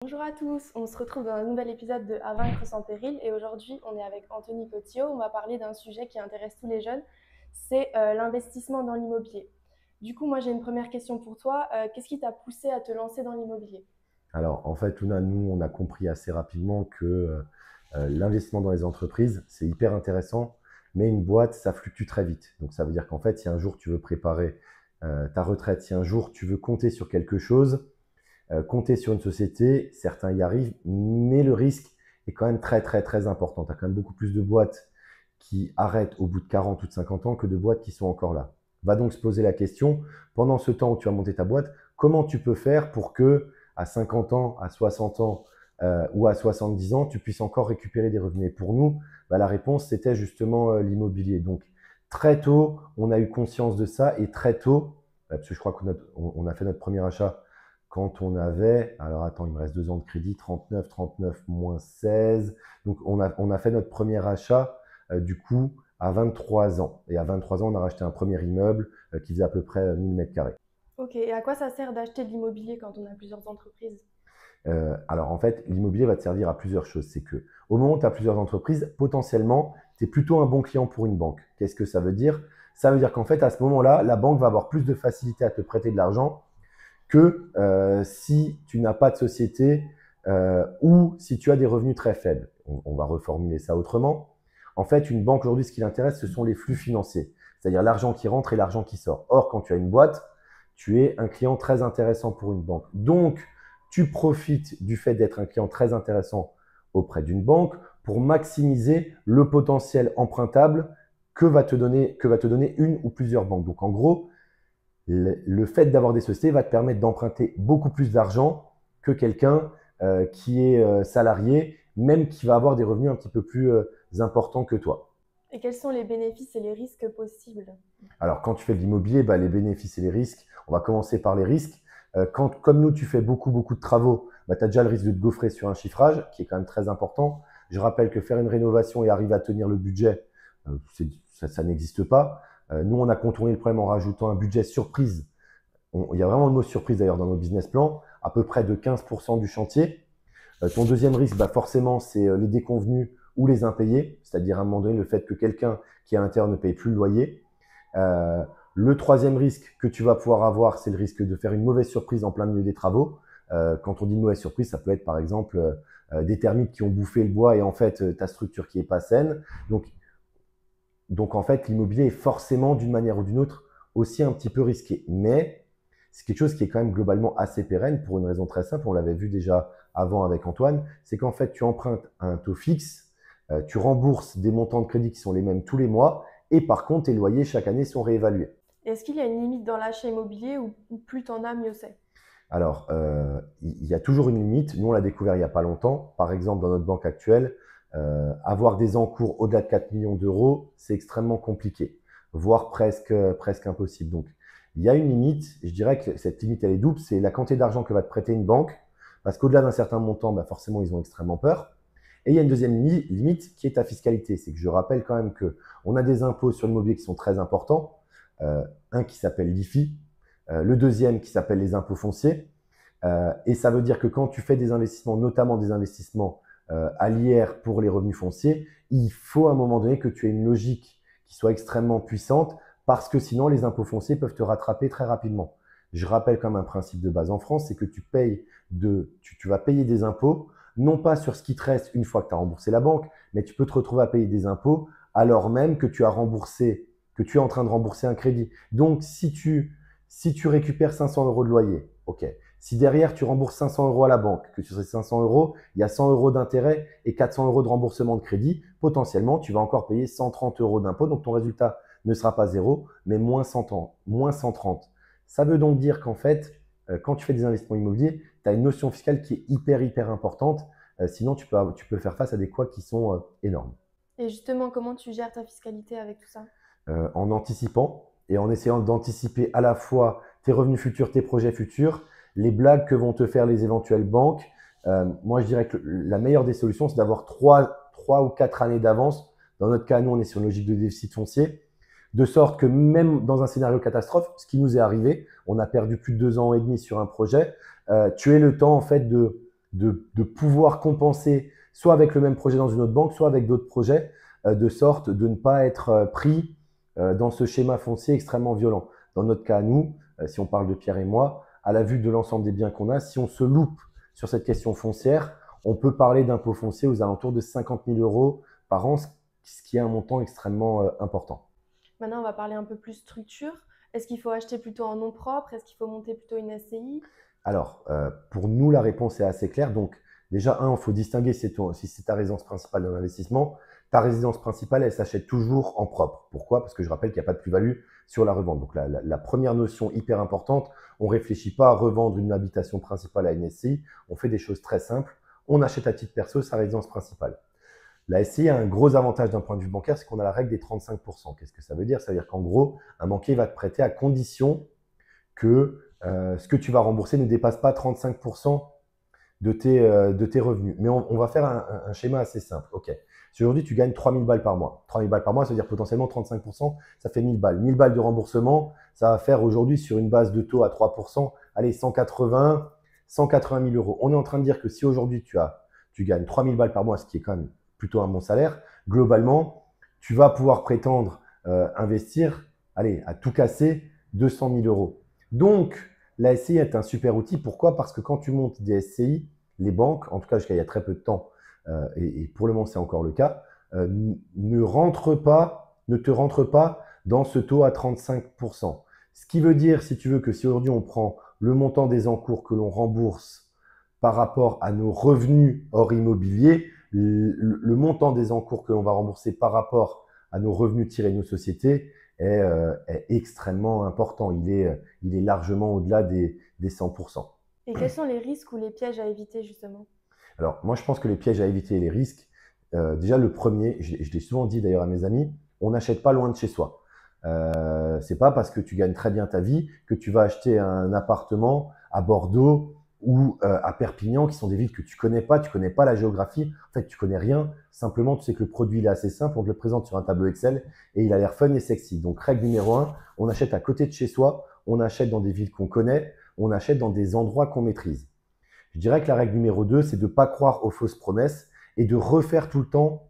Bonjour à tous, on se retrouve dans un nouvel épisode de À vaincre sans péril et aujourd'hui on est avec Anthony Cotillot. On va parler d'un sujet qui intéresse tous les jeunes, c'est l'investissement dans l'immobilier. Du coup, moi j'ai une première question pour toi. Qu'est-ce qui t'a poussé à te lancer dans l'immobilier? Alors, en fait, Luna, nous, on a compris assez rapidement que l'investissement dans les entreprises, c'est hyper intéressant, mais une boîte, ça fluctue très vite. Donc, ça veut dire qu'en fait, si un jour tu veux préparer ta retraite, si un jour tu veux compter sur quelque chose, compter sur une société, certains y arrivent, mais le risque est quand même très, très, très important. Tu as quand même beaucoup plus de boîtes qui arrêtent au bout de 40 ou de 50 ans que de boîtes qui sont encore là. Va donc se poser la question, pendant ce temps où tu as monté ta boîte, comment tu peux faire pour que à 50 ans, à 60 ans ou à 70 ans, tu puisses encore récupérer des revenus. Et pour nous, la réponse, c'était justement l'immobilier. Donc, très tôt, on a eu conscience de ça et très tôt, parce que je crois qu'on a fait notre premier achat quand on avait, alors attends, il me reste 2 ans de crédit, 39 moins 16. Donc, on a fait notre premier achat, du coup, à 23 ans. Et à 23 ans, on a racheté un premier immeuble qui faisait à peu près 1000 mètres carrés. Ok, et à quoi ça sert d'acheter de l'immobilier quand on a plusieurs entreprises? Alors en fait, l'immobilier va te servir à plusieurs choses. C'est que au moment où tu as plusieurs entreprises, potentiellement, tu es plutôt un bon client pour une banque. Qu'est-ce que ça veut dire? Ça veut dire qu'en fait, à ce moment-là, la banque va avoir plus de facilité à te prêter de l'argent que si tu n'as pas de société ou si tu as des revenus très faibles. On va reformuler ça autrement. En fait, une banque aujourd'hui, ce qui l'intéresse, ce sont les flux financiers, c'est-à-dire l'argent qui rentre et l'argent qui sort. Or, quand tu as une boîte, tu es un client très intéressant pour une banque. Donc, tu profites du fait d'être un client très intéressant auprès d'une banque pour maximiser le potentiel empruntable que va te donner une ou plusieurs banques. Donc, en gros, le fait d'avoir des sociétés va te permettre d'emprunter beaucoup plus d'argent que quelqu'un qui est salarié, même qui va avoir des revenus un petit peu plus importants que toi. Et quels sont les bénéfices et les risques possibles? Alors, quand tu fais de l'immobilier, les bénéfices et les risques, on va commencer par les risques. Comme nous, tu fais beaucoup, beaucoup de travaux, tu as déjà le risque de te gaufrer sur un chiffrage qui est quand même très important. Je rappelle que faire une rénovation et arriver à tenir le budget, ça n'existe pas. Nous, on a contourné le problème en rajoutant un budget surprise. Il y a vraiment le mot surprise d'ailleurs dans nos business plans, à peu près de 15% du chantier. Ton deuxième risque, forcément, c'est les déconvenus ou les impayés, c'est-à-dire à un moment donné le fait que quelqu'un qui est à l'intérieur ne paye plus le loyer. Le troisième risque que tu vas pouvoir avoir, c'est le risque de faire une mauvaise surprise en plein milieu des travaux. Quand on dit une mauvaise surprise, ça peut être par exemple des termites qui ont bouffé le bois et en fait ta structure qui est pas saine. Donc en fait, l'immobilier est forcément d'une manière ou d'une autre aussi un petit peu risqué. Mais c'est quelque chose qui est quand même globalement assez pérenne pour une raison très simple. On l'avait vu déjà avant avec Antoine. C'est qu'en fait, tu empruntes à un taux fixe, tu rembourses des montants de crédit qui sont les mêmes tous les mois et par contre, tes loyers chaque année sont réévalués. Est-ce qu'il y a une limite dans l'achat immobilier ou plus t'en as, mieux c'est? Alors, il y a toujours une limite. Nous, on l'a découvert il n'y a pas longtemps. Par exemple, dans notre banque actuelle, avoir des encours au-delà de 4 millions d'euros, c'est extrêmement compliqué, voire presque impossible. Donc, il y a une limite. Je dirais que cette limite, elle est double. C'est la quantité d'argent que va te prêter une banque, parce qu'au-delà d'un certain montant, forcément, ils ont extrêmement peur. Et il y a une deuxième limite qui est ta fiscalité. C'est que je rappelle quand même que on a des impôts sur l'immobilier qui sont très importants. Un qui s'appelle l'IFI, le deuxième qui s'appelle les impôts fonciers. Et ça veut dire que quand tu fais des investissements, notamment des investissements à l'IR pour les revenus fonciers, il faut à un moment donné que tu aies une logique qui soit extrêmement puissante parce que sinon les impôts fonciers peuvent te rattraper très rapidement. Je rappelle comme un principe de base en France, c'est que tu vas payer des impôts, non pas sur ce qui te reste une fois que tu as remboursé la banque, mais tu peux te retrouver à payer des impôts alors même que tu es en train de rembourser un crédit. Donc, si tu récupères 500 euros de loyer, ok. Si derrière tu rembourses 500 euros à la banque, que sur ces 500 euros, il y a 100 euros d'intérêt et 400 euros de remboursement de crédit, potentiellement, tu vas encore payer 130 euros d'impôt. Donc, ton résultat ne sera pas zéro, mais moins 100, moins 130. Ça veut donc dire qu'en fait, quand tu fais des investissements immobiliers, tu as une notion fiscale qui est hyper, hyper importante. Sinon, tu peux faire face à des couacs qui sont énormes. Et justement, comment tu gères ta fiscalité avec tout ça? En anticipant et en essayant d'anticiper à la fois tes revenus futurs, tes projets futurs, les blagues que vont te faire les éventuelles banques. Moi, je dirais que la meilleure des solutions, c'est d'avoir trois ou 4 années d'avance. Dans notre cas, nous, on est sur une logique de déficit foncier, de sorte que même dans un scénario catastrophe, ce qui nous est arrivé, on a perdu plus de 2 ans et demi sur un projet, tu aies le temps en fait de pouvoir compenser soit avec le même projet dans une autre banque, soit avec d'autres projets, de sorte de ne pas être pris dans ce schéma foncier extrêmement violent. Dans notre cas, nous, si on parle de Pierre et moi, à la vue de l'ensemble des biens qu'on a, si on se loupe sur cette question foncière, on peut parler d'impôt foncier aux alentours de 50 000 euros par an, ce qui est un montant extrêmement important. Maintenant, on va parler un peu plus structure. Est-ce qu'il faut acheter plutôt en nom propre? Est-ce qu'il faut monter plutôt une SCI? Alors, pour nous, la réponse est assez claire. Donc, déjà, il faut distinguer si c'est ta résidence principale d'un investissement. Ta résidence principale, elle s'achète toujours en propre. Pourquoi? Parce que je rappelle qu'il n'y a pas de plus-value sur la revente. Donc, la première notion hyper importante, on ne réfléchit pas à revendre une habitation principale à une SCI. On fait des choses très simples. On achète à titre perso sa résidence principale. La SCI a un gros avantage d'un point de vue bancaire, c'est qu'on a la règle des 35%. Qu'est-ce que ça veut dire? Ça veut dire qu'en gros, un banquier va te prêter à condition que ce que tu vas rembourser ne dépasse pas 35% de tes revenus. Mais on va faire un schéma assez simple. OK. Si aujourd'hui tu gagnes 3 000 balles par mois, 3 000 balles par mois, ça veut dire potentiellement 35%, ça fait 1 000 balles. 1 000 balles de remboursement, ça va faire aujourd'hui sur une base de taux à 3%, allez, 180 000 euros. On est en train de dire que si aujourd'hui tu gagnes 3 000 balles par mois, ce qui est quand même plutôt un bon salaire, globalement, tu vas pouvoir prétendre investir, allez, à tout casser, 200 000 euros. Donc, la SCI est un super outil. Pourquoi? Parce que quand tu montes des SCI, les banques, en tout cas jusqu'à il y a très peu de temps, et pour le moment c'est encore le cas, ne te rentrent pas dans ce taux à 35%. Ce qui veut dire, si tu veux, que si aujourd'hui on prend le montant des encours que l'on rembourse par rapport à nos revenus hors immobilier, le montant des encours que l'on va rembourser par rapport à nos revenus tirés de nos sociétés est extrêmement important. Il est largement au-delà des 100%. Et quels sont les risques ou les pièges à éviter justement? Alors, moi, je pense que les pièges à éviter et les risques, déjà, le premier, je l'ai souvent dit d'ailleurs à mes amis, on n'achète pas loin de chez soi. C'est pas parce que tu gagnes très bien ta vie que tu vas acheter un appartement à Bordeaux ou à Perpignan, qui sont des villes que tu connais pas la géographie. En fait, tu connais rien. Simplement, tu sais que le produit il est assez simple. On te le présente sur un tableau Excel et il a l'air fun et sexy. Donc, règle numéro 1, on achète à côté de chez soi, on achète dans des villes qu'on connaît, on achète dans des endroits qu'on maîtrise. Je dirais que la règle numéro 2, c'est de ne pas croire aux fausses promesses et de refaire tout le temps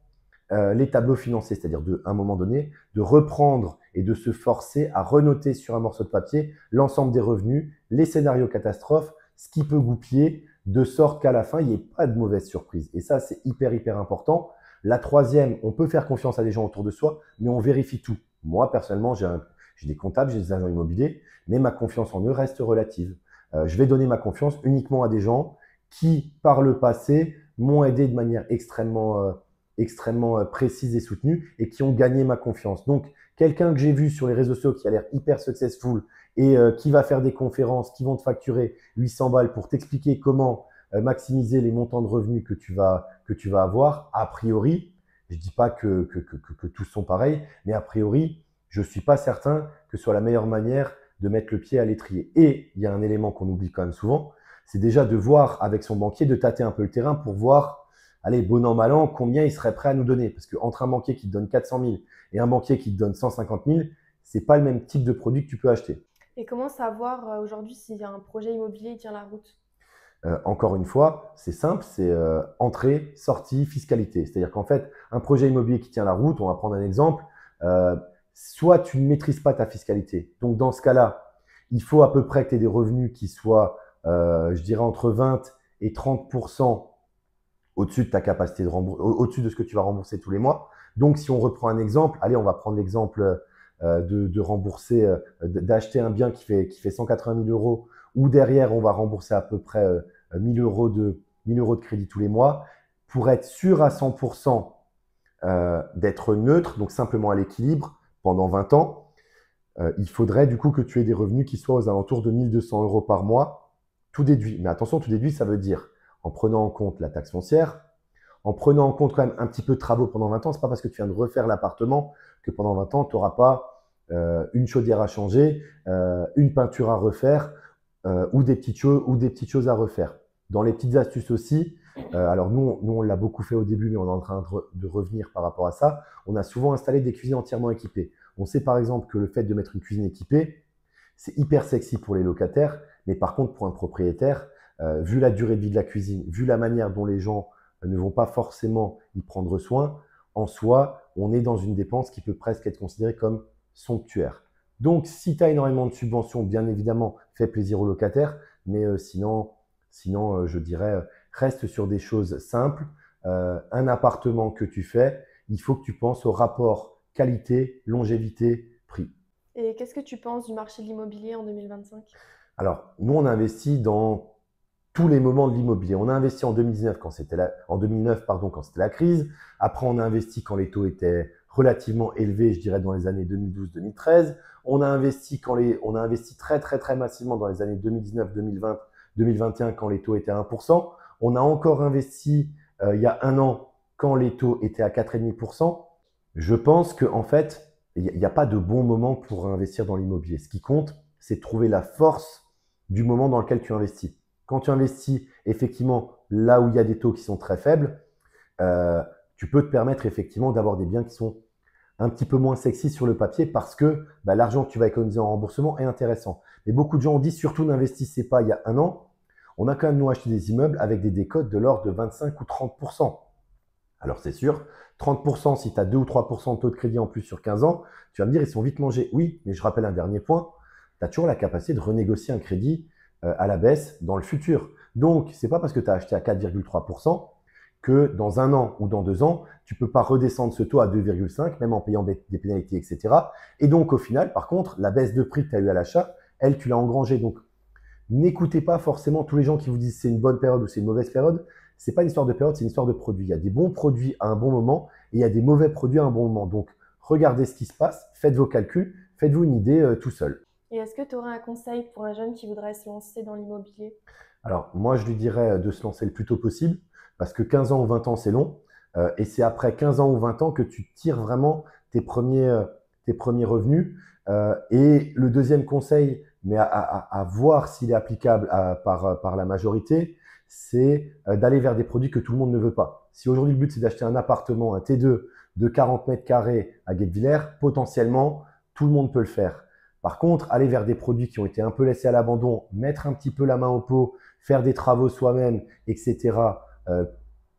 les tableaux financiers, c'est-à-dire à un moment donné, de reprendre et de se forcer à renoter sur un morceau de papier l'ensemble des revenus, les scénarios catastrophes, ce qui peut goupiller, de sorte qu'à la fin, il n'y ait pas de mauvaise surprise. Et ça, c'est hyper, hyper important. La troisième, on peut faire confiance à des gens autour de soi, mais on vérifie tout. Moi, personnellement, j'ai des comptables, j'ai des agents immobiliers, mais ma confiance en eux reste relative. Je vais donner ma confiance uniquement à des gens qui, par le passé, m'ont aidé de manière extrêmement précise et soutenue et qui ont gagné ma confiance. Donc, quelqu'un que j'ai vu sur les réseaux sociaux qui a l'air hyper successful et qui va faire des conférences, qui vont te facturer 800 balles pour t'expliquer comment maximiser les montants de revenus que tu vas avoir, a priori, je dis pas que tous sont pareils, mais a priori, je suis pas certain que ce soit la meilleure manière de mettre le pied à l'étrier. Et il y a un élément qu'on oublie quand même souvent, c'est déjà de voir avec son banquier, de tâter un peu le terrain pour voir, allez, bon an, mal an, combien il serait prêt à nous donner. Parce qu'entre un banquier qui te donne 400 000 et un banquier qui te donne 150 000, c'est pas le même type de produit que tu peux acheter. Et comment savoir aujourd'hui si un projet immobilier tient la route? Encore une fois, c'est simple, c'est entrée, sortie, fiscalité. C'est-à-dire qu'en fait, un projet immobilier qui tient la route, on va prendre un exemple, soit tu ne maîtrises pas ta fiscalité. Donc dans ce cas-là, il faut à peu près que tu aies des revenus qui soient, je dirais, entre 20 et 30% au-dessus de ta capacité de rembourser, au-dessus de ce que tu vas rembourser tous les mois. Donc si on reprend un exemple, allez, on va prendre l'exemple de rembourser, d'acheter un bien qui fait 180 000 euros, où derrière on va rembourser à peu près 1 000 euros de crédit tous les mois, pour être sûr à 100% d'être neutre, donc simplement à l'équilibre pendant 20 ans, il faudrait du coup que tu aies des revenus qui soient aux alentours de 1 200 euros par mois, tout déduit. Mais attention, tout déduit, ça veut dire en prenant en compte la taxe foncière, en prenant en compte quand même un petit peu de travaux pendant 20 ans. C'est pas parce que tu viens de refaire l'appartement que pendant 20 ans, tu n'auras pas une chaudière à changer, une peinture à refaire ou des petites choses à refaire. Dans les petites astuces aussi, alors nous on l'a beaucoup fait au début, mais on est en train de revenir par rapport à ça. On a souvent installé des cuisines entièrement équipées. On sait par exemple que le fait de mettre une cuisine équipée, c'est hyper sexy pour les locataires, mais par contre pour un propriétaire, vu la durée de vie de la cuisine, vu la manière dont les gens ne vont pas forcément y prendre soin, en soi, on est dans une dépense qui peut presque être considérée comme somptuaire. Donc, si tu as énormément de subventions, bien évidemment, fais plaisir aux locataires, mais sinon, je dirais, reste sur des choses simples. Un appartement que tu fais, il faut que tu penses au rapport qualité, longévité, prix. Et qu'est-ce que tu penses du marché de l'immobilier en 2025? Alors, nous, on a investi dans tous les moments de l'immobilier. On a investi en 2019 en 2009, pardon, quand c'était la crise. Après, on a investi quand les taux étaient relativement élevés, je dirais dans les années 2012-2013. On a investi très, très, très massivement dans les années 2019, 2020, 2021 quand les taux étaient à 1%. On a encore investi il y a un an quand les taux étaient à 4,5%. Je pense qu'en fait, il n'y a pas de bon moment pour investir dans l'immobilier. Ce qui compte, c'est de trouver la force du moment dans lequel tu investis. Quand tu investis effectivement là où il y a des taux qui sont très faibles, tu peux te permettre effectivement d'avoir des biens qui sont un petit peu moins sexy sur le papier parce que l'argent que tu vas économiser en remboursement est intéressant. Mais beaucoup de gens ont dit surtout n'investissez pas il y a un an. On a quand même nous acheté des immeubles avec des décotes de l'ordre de 25 ou 30%. Alors c'est sûr, 30% si tu as 2 ou 3% de taux de crédit en plus sur 15 ans, tu vas me dire ils sont vite mangés. Oui, mais je rappelle un dernier point, tu as toujours la capacité de renégocier un crédit à la baisse dans le futur. Donc, ce n'est pas parce que tu as acheté à 4,3% que dans un an ou dans 2 ans, tu ne peux pas redescendre ce taux à 2,5, même en payant des pénalités, etc. Et donc, au final, par contre, la baisse de prix que tu as eu à l'achat, elle, tu l'as engrangée. Donc, n'écoutez pas forcément tous les gens qui vous disent c'est une bonne période ou c'est une mauvaise période. Ce n'est pas une histoire de période, c'est une histoire de produit. Il y a des bons produits à un bon moment et il y a des mauvais produits à un bon moment. Donc, regardez ce qui se passe, faites vos calculs, faites-vous une idée tout seul. Et est-ce que tu aurais un conseil pour un jeune qui voudrait se lancer dans l'immobilier? Alors, moi, je lui dirais de se lancer le plus tôt possible parce que 15 ans ou 20 ans, c'est long. Et c'est après 15 ans ou 20 ans que tu tires vraiment tes premiers revenus. Et le deuxième conseil, mais à voir s'il est applicable par la majorité, c'est d'aller vers des produits que tout le monde ne veut pas. Si aujourd'hui le but c'est d'acheter un appartement, un T2 de 40 mètres carrés à Guebwiller, potentiellement, tout le monde peut le faire. Par contre, aller vers des produits qui ont été un peu laissés à l'abandon, mettre un petit peu la main au pot, faire des travaux soi-même, etc.,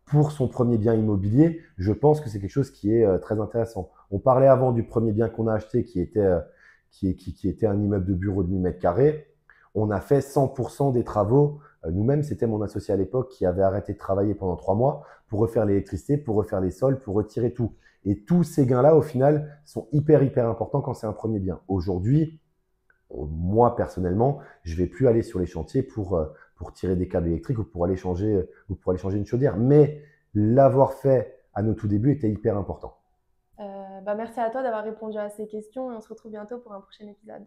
pour son premier bien immobilier, je pense que c'est quelque chose qui est très intéressant. On parlait avant du premier bien qu'on a acheté qui était un immeuble de bureau de 1000 mètres carrés. On a fait 100% des travaux. Nous-mêmes, c'était mon associé à l'époque qui avait arrêté de travailler pendant 3 mois pour refaire l'électricité, pour refaire les sols, pour retirer tout. Et tous ces gains-là, au final, sont hyper, hyper importants quand c'est un premier bien. Aujourd'hui, moi, personnellement, je vais plus aller sur les chantiers pour tirer des câbles électriques ou pour aller changer une chaudière. Mais l'avoir fait à nos tout débuts était hyper important. Merci à toi d'avoir répondu à ces questions et on se retrouve bientôt pour un prochain épisode.